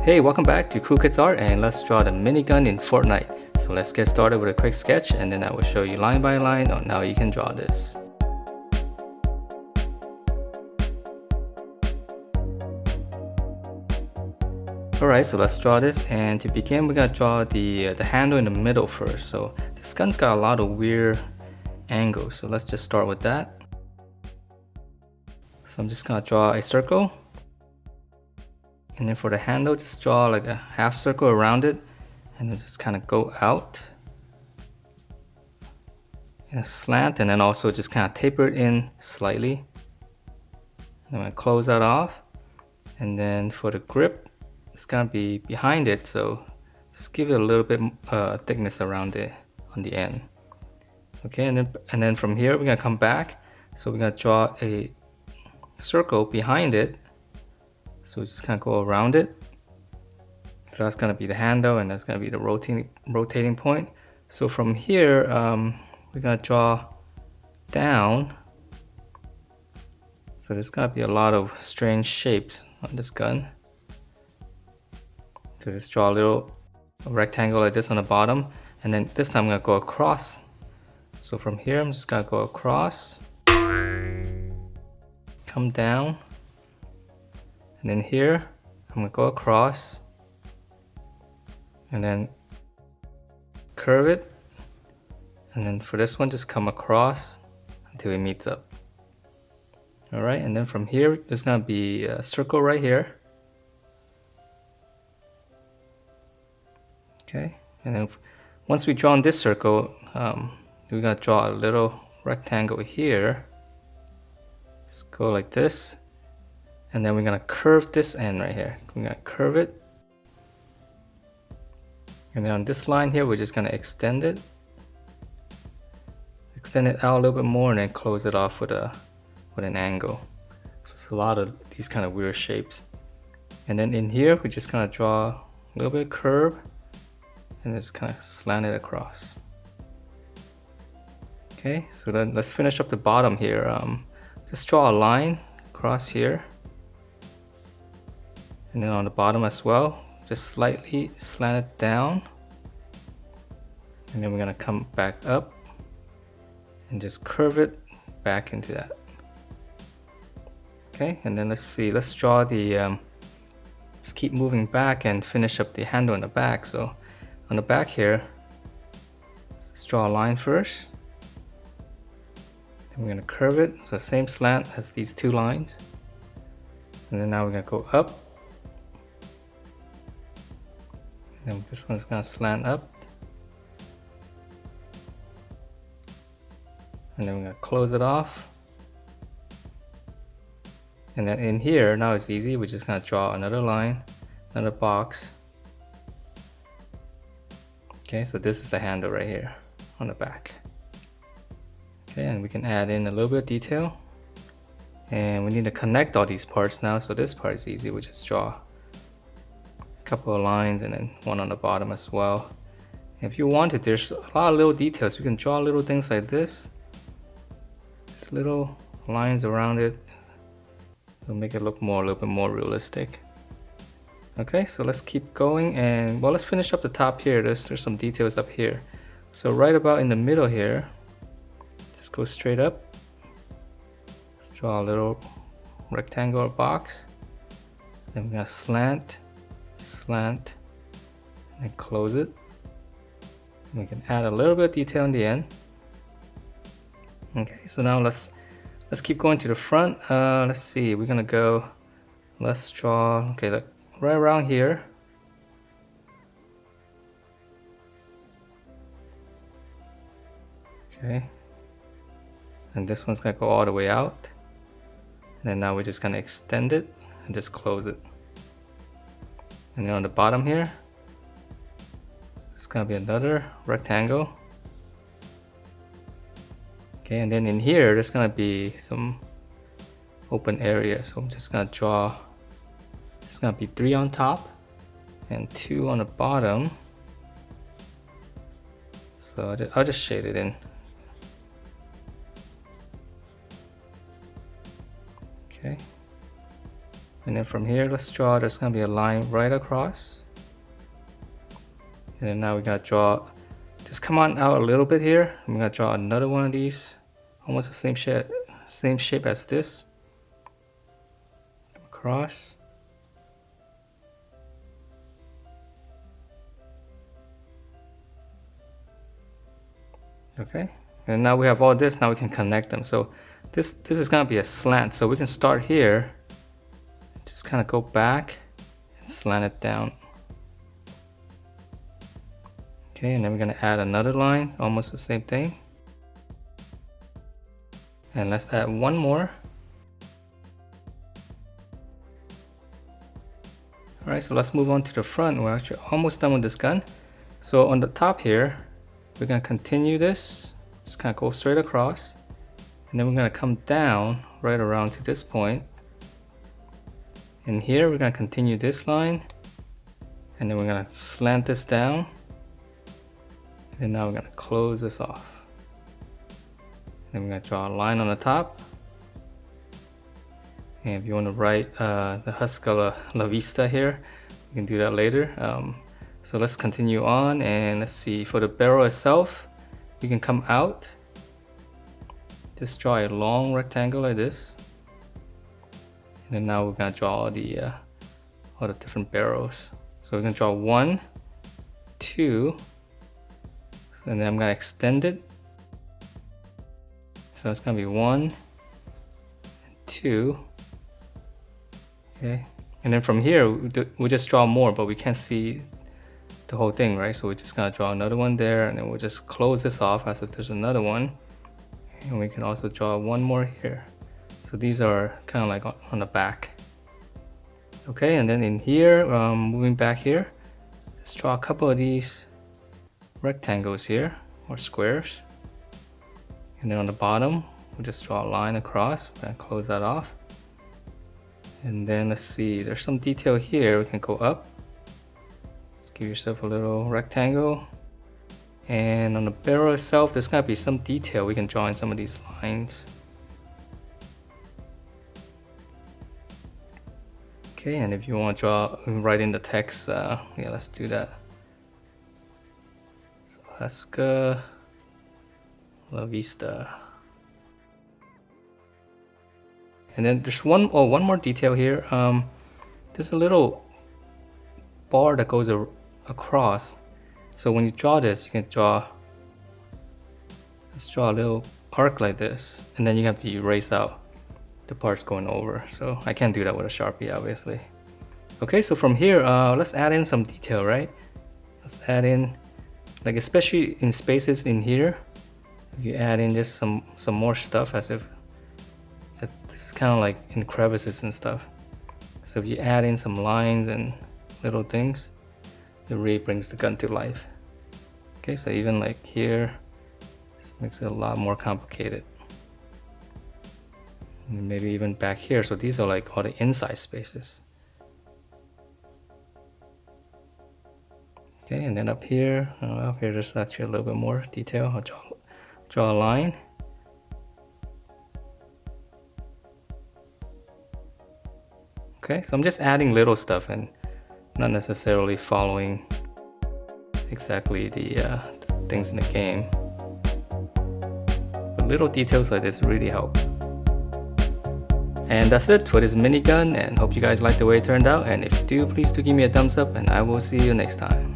Hey, welcome back to Cool Kids Art, and let's draw the minigun in Fortnite. So let's get started with a quick sketch, and then I will show you line by line on how you can draw this. Alright, so let's draw this, and to begin we're gonna draw the handle in the middle first. So this gun's got a lot of weird angles, so let's just start with that. So I'm just gonna draw a circle. And then for the handle, just draw like a half circle around it and then just kind of go out in a slant, and then also just kind of taper it in slightly. I'm going to close that off, and then for the grip, it's going to be behind it, so just give it a little bit thickness around it on the end. Okay, and then from here we're going to come back, so we're going to draw a circle behind it. So we just kind of go around it. So that's going to be the handle, and that's going to be the rotating point. So from here, we're going to draw down. So there's going to be a lot of strange shapes on this gun. So just draw a little rectangle like this on the bottom, and then this time I'm going to go across. So from here, I'm just going to go across, come down. And then here, I'm going to go across and then curve it. And then for this one, just come across until it meets up. Alright, and then from here, there's going to be a circle right here. Okay, and then once we draw this circle, we're going to draw a little rectangle here. Just go like this. And then we're going to curve this end right here. We're going to curve it. And then on this line here, we're just going to extend it. Extend it out a little bit more and then close it off with an angle. So it's a lot of these kind of weird shapes. And then in here, we're just going to draw a little bit of curve and just kind of slant it across. Okay, so then let's finish up the bottom here. Just draw a line across here. And then on the bottom as well, just slightly slant it down. And then we're gonna come back up and just curve it back into that. Okay, and then let's see, let's draw the, let's keep moving back and finish up the handle in the back. So on the back here, let's draw a line first. And we're gonna curve it, so same slant as these two lines. And then now we're gonna go up. And this one's gonna slant up. And then we're gonna close it off. And then in here, now it's easy. We're just gonna draw another line, another box. Okay, so this is the handle right here on the back. Okay, and we can add in a little bit of detail. And we need to connect all these parts now. So this part is easy. We just draw couple of lines and then one on the bottom as well. If you wanted, there's a lot of little details. You can draw little things like this, just little lines around it. It'll make it look a little bit more realistic. Okay, so let's keep going, and well, let's finish up the top here. There's some details up here. So right about in the middle here, just go straight up. Let's draw a little rectangle or box. Then we're gonna slant, and close it. And we can add a little bit of detail in the end. Okay, so now let's keep going to the front. Let's see, we're gonna go, let's draw, okay, like right around here. Okay, and this one's gonna go all the way out. And then now we're just gonna extend it and just close it. And then on the bottom here, it's gonna be another rectangle. Okay, and then in here, there's gonna be some open area. So I'm just gonna draw, it's gonna be 3 on top and 2 on the bottom. So I'll just shade it in. Okay. And then from here, let's draw, there's gonna be a line right across. And then now we gotta draw, just come on out a little bit here. I'm gonna draw another one of these, almost the same shape as this. Across. Okay, and now we have all this, now we can connect them. So this is gonna be a slant, so we can start here, just kind of go back and slant it down. Okay, and then we're gonna add another line, almost the same thing. And let's add one more. Alright, so let's move on to the front. We're actually almost done with this gun. So on the top here, we're gonna continue this, just kind of go straight across. And then we're gonna come down right around to this point. And here we're gonna continue this line. And then we're gonna slant this down. And now we're gonna close this off. Then we're gonna draw a line on the top. And if you want to write the Hasta la Vista here, you can do that later. So let's continue on, and let's see, for the barrel itself, you can come out, just draw a long rectangle like this. And then now we're gonna draw all the different barrels. So we're gonna draw 1, 2, and then I'm gonna extend it. So it's gonna be 1 and 2. Okay, and then from here we just draw more, but we can't see the whole thing, right? So we're just gonna draw another one there, and then we'll just close this off as if there's another one. And we can also draw one more here. So these are kind of like on the back. Okay, and then in here, moving back here, just draw a couple of these rectangles here, or squares. And then on the bottom, we'll just draw a line across and close that off. And then let's see, there's some detail here. We can go up. Just give yourself a little rectangle. And on the barrel itself, there's gonna be some detail we can draw in some of these lines. Okay, and if you want to draw, write in the text, yeah, let's do that. So Hasta la Vista. And then there's one more detail here. There's a little bar that goes across. So when you draw this, you can let's draw a little arc like this, and then you have to erase out the parts going over. So I can't do that with a Sharpie, obviously. Okay, so from here, let's add in some detail, right? Let's add in, like especially in spaces in here, if you add in just some more stuff, as this is kind of like in crevices and stuff. So if you add in some lines and little things, it really brings the gun to life. Okay, so even like here, this makes it a lot more complicated. And maybe even back here. So these are like all the inside spaces. Okay, and then up here there's actually a little bit more detail. I'll draw a line. Okay, so I'm just adding little stuff and not necessarily following exactly the things in the game. But little details like this really help. And that's it for this minigun, and hope you guys like the way it turned out. And if you do, please do give me a thumbs up, and I will see you next time.